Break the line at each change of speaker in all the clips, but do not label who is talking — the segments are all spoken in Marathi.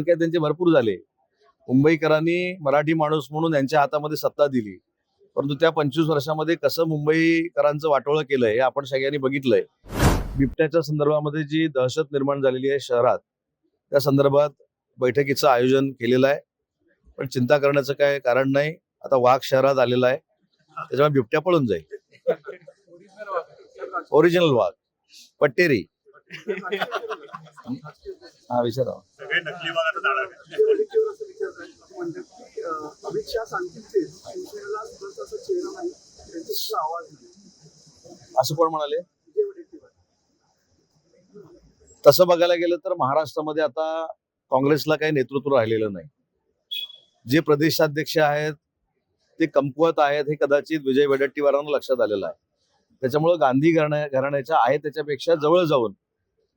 काय त्यांचे भरपूर झाले. मुंबईकरांनी मराठी माणूस म्हणून यांच्या हातामध्ये सत्ता दिली, परंतु त्या 25 वर्षामध्ये कसं मुंबईकरांचं वाटोळं केलंय हे आपण सगळ्यांनी बघितलंय. बिबट्याच्या संदर्भामध्ये जी दहशत निर्माण झालेली आहे शहरात, त्या संदर्भात बैठकीचं आयोजन केलेलं आहे. पण चिंता करण्याचं काय कारण नाही. आता वाघ शहरात आलेला आहे, त्याच्यामुळे बिबट्या पळून जाईल. ओरिजिनल वाघ पट्टेरी. हा विचारा. असं कोण म्हणाले? तसं बघायला गेलं तर महाराष्ट्रामध्ये आता काँग्रेसला काही नेतृत्व राहिलेलं नाही. जे प्रदेशाध्यक्ष आहेत ते कमकुवत आहेत हे कदाचित विजय वडेट्टीवारांना लक्षात आलेलं आहे. त्याच्यामुळे गांधी घराण्याच्या आहे त्याच्यापेक्षा जवळ जाऊन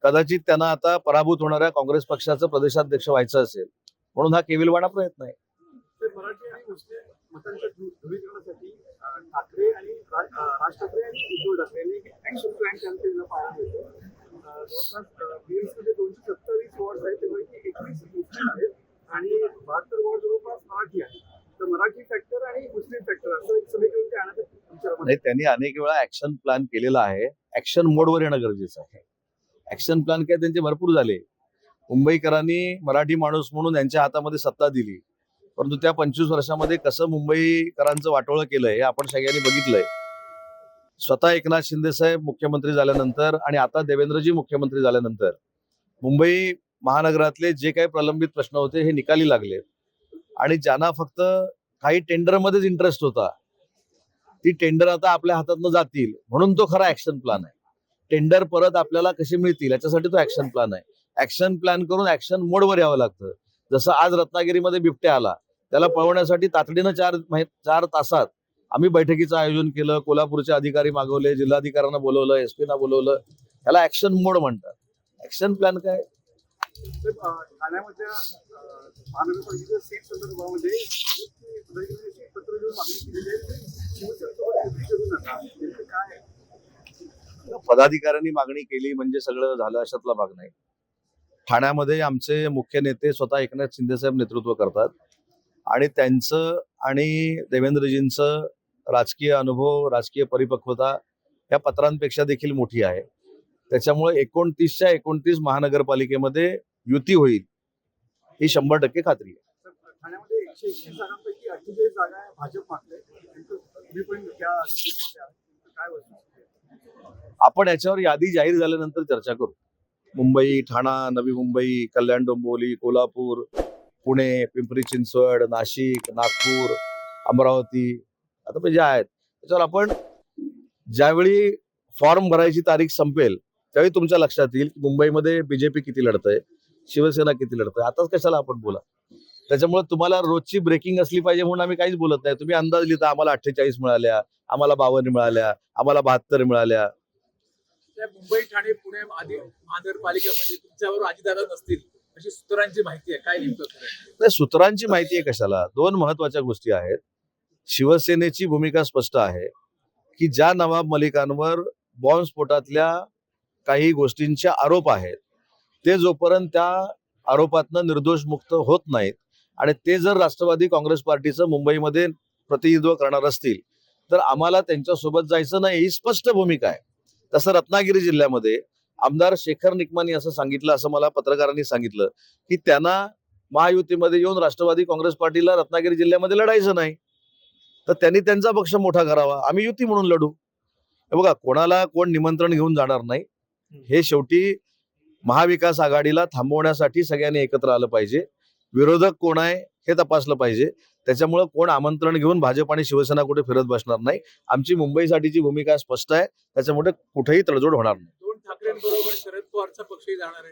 कदाचित त्यांना आता पराभूत होणाऱ्या काँग्रेस पक्षाचं प्रदेशाध्यक्ष व्हायचं असेल, म्हणून हा केविलवाणा प्रयत्न आहे.
मराठी आणि मुस्लिम मतांच्या ध्रुवीकरणासाठी ठाकरे आणि राज ठाकरे आणि उद्धव ठाकरे यांनी ऍक्शन प्लॅन कॅम्पेनला पाहिलं होतं. जवळपास बीएमसीमध्ये 227 वॉर्ड आहेत, त्यापैकी 21 मुस्लिम आहेत आणि 72 वॉर्ड जवळपास मराठी आहेत. तर मराठी फॅक्टर आणि मुस्लिम फॅक्टर असं एक समीकरण ते आणण्याचं
नाही. त्यांनी अनेक वेळा ऍक्शन प्लॅन केलेला आहे. ऍक्शन मोडवर येणं गरजेचं आहे. ऍक्शन प्लॅन काय त्यांचे भरपूर झाले. मुंबईकरांनी मराठी माणूस म्हणून यांच्या हातामध्ये सत्ता दिली, परंतु त्या 25 वर्षामध्ये कसं मुंबईकरांचं वाटोळं केलंय हे आपण सगळ्यांनी बघितलंय. स्वतः एकनाथ शिंदे साहेब मुख्यमंत्री झाल्यानंतर आणि आता देवेंद्रजी मुख्यमंत्री झाल्यानंतर मुंबई महानगरातले जे काही प्रलंबित प्रश्न होते हे निकाली लागले आणि ज्यांना फक्त काही टेंडरमध्येच इंटरेस्ट होता, ती टेंडर आता आपल्या हातातनं जातील म्हणून तो खरा ऍक्शन प्लॅन आहे. टेंडर परत आपल्याला कसे मिळतील याच्यासाठी तो ऍक्शन प्लॅन आहे. ऍक्शन प्लॅन करून ऍक्शन मोडवर यावं लागतं. जसं आज रत्नागिरीमध्ये बिबट्या आला, त्याला पळवण्यासाठी तातडीनं 4 तासात आम्ही बैठकीचं आयोजन केलं. कोल्हापूरचे अधिकारी मागवले, जिल्हाधिकाऱ्यांना बोलवलं, एसपीना बोलवलं. याला ऍक्शन मोड म्हणतात. ऍक्शन प्लॅन काय?
ठाण्यामधल्या महानगरपालिकेच्या सीट संदर्भामध्ये पत्र देऊन मागणी केलेली आहे. शिवसेनेसोबत युती करू नका, नेमकं काय?
पदाधिकाऱ्यांनी मागणी केली म्हणजे सगळं झालं अशातला भाग नाही. ठाण्यामध्ये आमचे मुख्य नेते स्वतः एकनाथ शिंदे साहेब नेतृत्व करतात आणि त्यांचं आणि देवेंद्रजींचं राजकीय अनुभव, राजकीय परिपक्वता या पत्रांपेक्षा देखील मोठी आहे. त्याच्यामुळे 29च्या 29 महानगरपालिकेमध्ये युती होईल ही 100% खात्री आहे.
ठाण्यामध्ये 121 जागांपैकी 48 जागा भाजप मागते. काय वस्तू
आपण याच्यावर यादी जाहीर झाल्यानंतर चर्चा करू. मुंबई, ठाणा, नवी मुंबई, कल्याण डोंबिवली, कोल्हापूर, पुणे, पिंपरी चिंचवड, नाशिक, नागपूर, अमरावती आता जे आहेत त्याच्यावर आपण ज्यावेळी फॉर्म भरायची तारीख संपेल त्यावेळी तुमच्या लक्षात येईल की मुंबईमध्ये बीजेपी किती लढतंय, शिवसेना किती लढतंय. आताच कशाला आपण बोला. त्याच्यामुळे तुम्हाला रोजची ब्रेकिंग असली पाहिजे म्हणून आम्ही काहीच बोलत नाही. तुम्ही अंदाज लिहिता आम्हाला 48 मिळाल्या, आम्हाला 52 मिळाल्या, आम्हाला 72 मिळाल्या.
मुंबई, ठाणे, पुणे महानगरपालिकेमध्ये तुमच्यावर अजितदादा नसतील अशी सूत्रांची माहिती आहे. काय नेमकं?
नाही, सूत्रांची माहिती आहे कशाला. 2 महत्वाच्या गोष्टी आहेत. शिवसेनेची भूमिका स्पष्ट आहे की ज्या नवाब मलिकांवर बॉम्बस्फोटातल्या काही गोष्टींचे आरोप आहेत ते जोपर्यंत त्या आरोपातनं निर्दोष मुक्त होत नाहीत आणि ते जर राष्ट्रवादी काँग्रेस पार्टीचं मुंबईमध्ये प्रतिनिधित्व करणार असतील तर आम्हाला त्यांच्यासोबत जायचं नाही, ही स्पष्ट भूमिका आहे. तसं रत्नागिरी जिल्ह्यामध्ये आमदार शेखर निकमानी असं सांगितलं, असं मला पत्रकारांनी सांगितलं की त्यांना महायुतीमध्ये येऊन राष्ट्रवादी काँग्रेस पार्टीला रत्नागिरी जिल्ह्यामध्ये लढायचं नाही, तर त्यांनी त्यांचा पक्ष मोठा करावा, आम्ही युती म्हणून लढू. हे बघा, कोणाला कोण निमंत्रण घेऊन जाणार नाही. हे शेवटी महाविकास आघाडीला थांबवण्यासाठी सगळ्यांनी एकत्र आलं पाहिजे. विरोधक कोण आहे हे तपासलं पाहिजे. त्याच्यामुळे कोण आमंत्रण घेऊन भाजप आणि शिवसेना कुठे फिरत बसणार नाही. आमची मुंबईसाठीची भूमिका स्पष्ट आहे. त्याच्यामुळे कुठेही तडजोड होणार नाही.
2 ठाकरेंबरोबर शरद पवारचा पक्षही जाणार आहे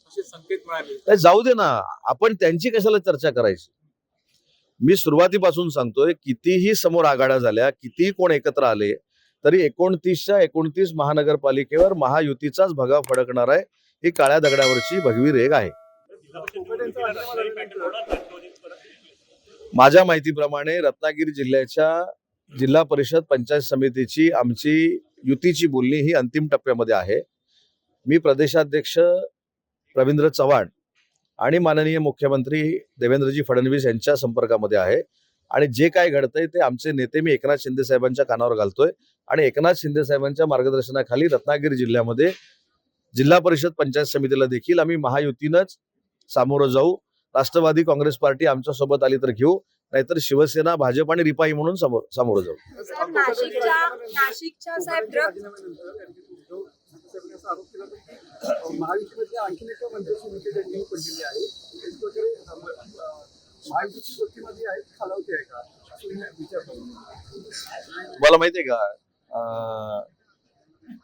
असे संकेत मिळाले.
जाऊ दे ना, आपण त्यांची कशाला चर्चा करायची. मी सुरुवातीपासून सांगतोय, कितीही समोर आघाड्या झाल्या, कितीही कोण एकत्र आले तरी 29च्या 29 महानगरपालिकेवर महायुतीचाच भगा फडकणार आहे. ही काळ्या दगडावरची भगवी रेघ आहे. माझ्या माहितीप्रमाणे रत्नागिरी जिल्ह्याच्या जिल्हा परिषद पंचायत समितीची आमची युतीची बोलणी ही अंतिम टप्प्यामध्ये आहे. मी प्रदेशाध्यक्ष रवींद्र चव्हाण आणि माननीय मुख्यमंत्री देवेंद्रजी फडणवीस यांच्या संपर्कामध्ये आहे. आणि जे काय घडतंय ते आमचे नेते मी एकनाथ शिंदे साहेबांच्या कानावर घालतोय आणि एकनाथ शिंदे साहेबांच्या मार्गदर्शनाखाली रत्नागिरी जिल्ह्यामध्ये जिल्हा परिषद पंचायत समितीला देखील आम्ही महायुतीनंच सामोरं जाऊ. राष्ट्रवादी काँग्रेस पार्टी आमच्या सोबत आली तर घेऊ, नाहीतर शिवसेना, भाजप आणि रिपाई म्हणून सामोरं जाऊ.
साहेब, नाशिकच्या साहेब ड्रग्ज
उद्धव साहेबांनी असा आरोप केला की महायुतीमधल्या आणखीन एका मंत्र्याची विकेट त्यांनी पडलेली आहे. एक प्रकारे महायुतीची शक्तीमध्ये आहे खालावती आहे का असं मी विचारतो.
तुम्हाला माहितीये का,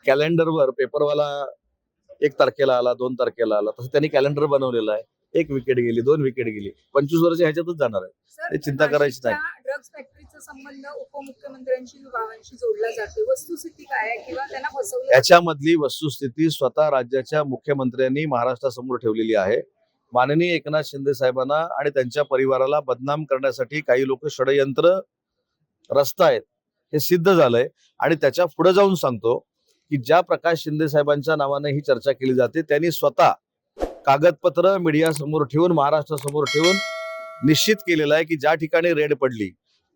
कॅलेंडरवर पेपरवाला 1 तारखेला आला, 2 तारखेला आला, तसं त्यांनी कॅलेंडर बनवलेलं आहे. 1 विकेट गेली, 2 विकेट गेली, 25 वर्ष ह्याच्यातच जाणार आहे.
सर,
ते चिंता करायची नाही.
ड्रग्ज फॅक्टरीचा संबंध उपमुख्यमंत्र्यांशी भावांशी जोडला जातो. वस्तुस्थिती काय आहे किंवा त्यांना फसवलं?
याच्यामधली वस्तुस्थिती स्वतः राज्याच्या मुख्यमंत्र्यांनी महाराष्ट्रासमोर ठेवलेली आहे. माननीय एकनाथ शिंदे साहेबांना आणि त्यांच्या परिवाराला बदनाम करण्यासाठी काही लोक षडयंत्र रचतायत हे सिद्ध झालंय. आणि त्याच्या पुढे जाऊन सांगतो की ज्या प्रकाश शिंदे साहेबांच्या नावाने ही चर्चा केली जाते त्यांनी स्वतः कागदपत्र मीडिया समोर ठेवून, महाराष्ट्रासमोर ठेवून निश्चित केलेलं आहे की ज्या ठिकाणी रेड पडली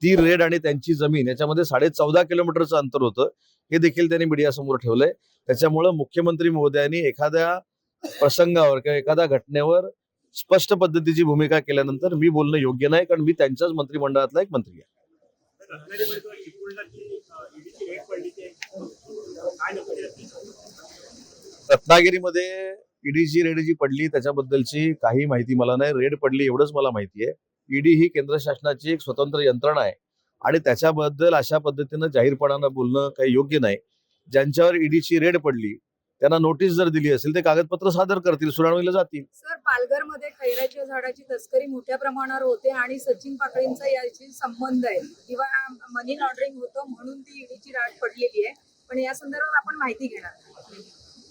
ती रेड आणि त्यांची जमीन याच्यामध्ये 14.5 किलोमीटरचं अंतर होतं. हे देखील त्यांनी मीडिया समोर ठेवलंय. त्याच्यामुळं मुख्यमंत्री महोदयांनी एखाद्या प्रसंगावर किंवा एखाद्या घटनेवर स्पष्ट पद्धतीची भूमिका केल्यानंतर मी बोलणं योग्य नाही, कारण मी त्यांच्याच मंत्रिमंडळातला एक मंत्री आहे. रत्नागिरीमध्ये ईडीची रेड जी पडली त्याच्याबद्दलची काही माहिती मला नाही. रेड पडली एवढंच मला माहिती आहे. ईडी ही केंद्र शासनाची एक स्वतंत्र यंत्रणा आहे आणि त्याच्याबद्दल अशा पद्धतीनं जाहीरपणानं बोलणं काही योग्य नाही. ज्यांच्यावर ईडीची रेड पडली त्यांना नोटीस जर दिली असेल ते कागदपत्र सादर करतील, सुनावणीला जातील.
सर, पालघरमध्ये खैराच्या झाडाची तस्करी मोठ्या प्रमाणावर होते आणि सचिन पाकळेंचा याची संबंध आहे किंवा मनी लॉन्ड्रिंग होतं म्हणून ती ईडीची राट पडलेली आहे. पण या संदर्भात आपण माहिती घेणार.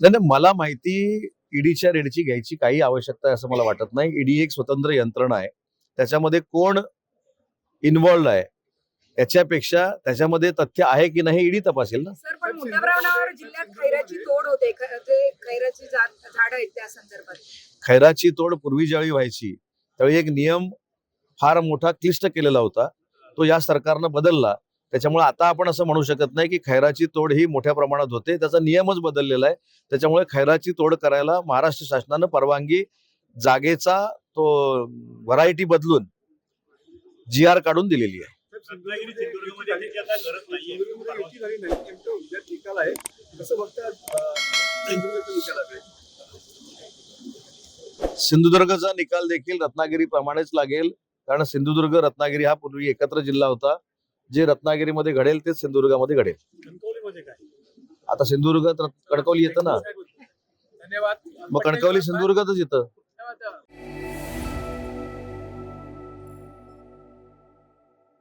नाही, मला माहिती ईडीच्या रेडची घ्यायची काही आवश्यकता आहे असं मला वाटत नाही. ईडी एक स्वतंत्र यंत्रणा आहे. त्याच्यामध्ये कोण इन्व्हॉल्ड आहे याच्यापेक्षा त्याच्यामध्ये तथ्य आहे की नाही ईडी तपासेल ना.
सर, पण मोठ्या प्रमाणावर जिल्ह्यात खैराची तोड होते. ते खैराची झाड आहेत त्या संदर्भात.
खैराची तोड पूर्वी ज्यावेळी व्हायची त्यावेळी एक नियम फार मोठा क्लिष्ट केलेला होता. तो या सरकारनं बदलला. त्याच्यामुळे आता आपण असं म्हणू शकत नाही की खैराची तोड ही मोठ्या प्रमाणात होते. त्याचा नियमच बदललेला आहे. त्याच्यामुळे खैराची तोड करायला महाराष्ट्र शासनानं परवानगी, जागेचा तो व्हरायटी बदलून GR काढून दिलेली आहे. सिंधुदुर्गचा निकाल देखील रत्नागिरी प्रमाणेच लागेल, कारण सिंधुदुर्ग रत्नागिरी हा पूर्वी एकत्र जिल्हा होता. जे रत्नागिरीमध्ये घडेल तेच सिंधुदुर्गामध्ये घडेल. आता सिंधुदुर्गात कणकवली येतं ना,
धन्यवाद.
मग कणकवली सिंधुदुर्गातच येतं.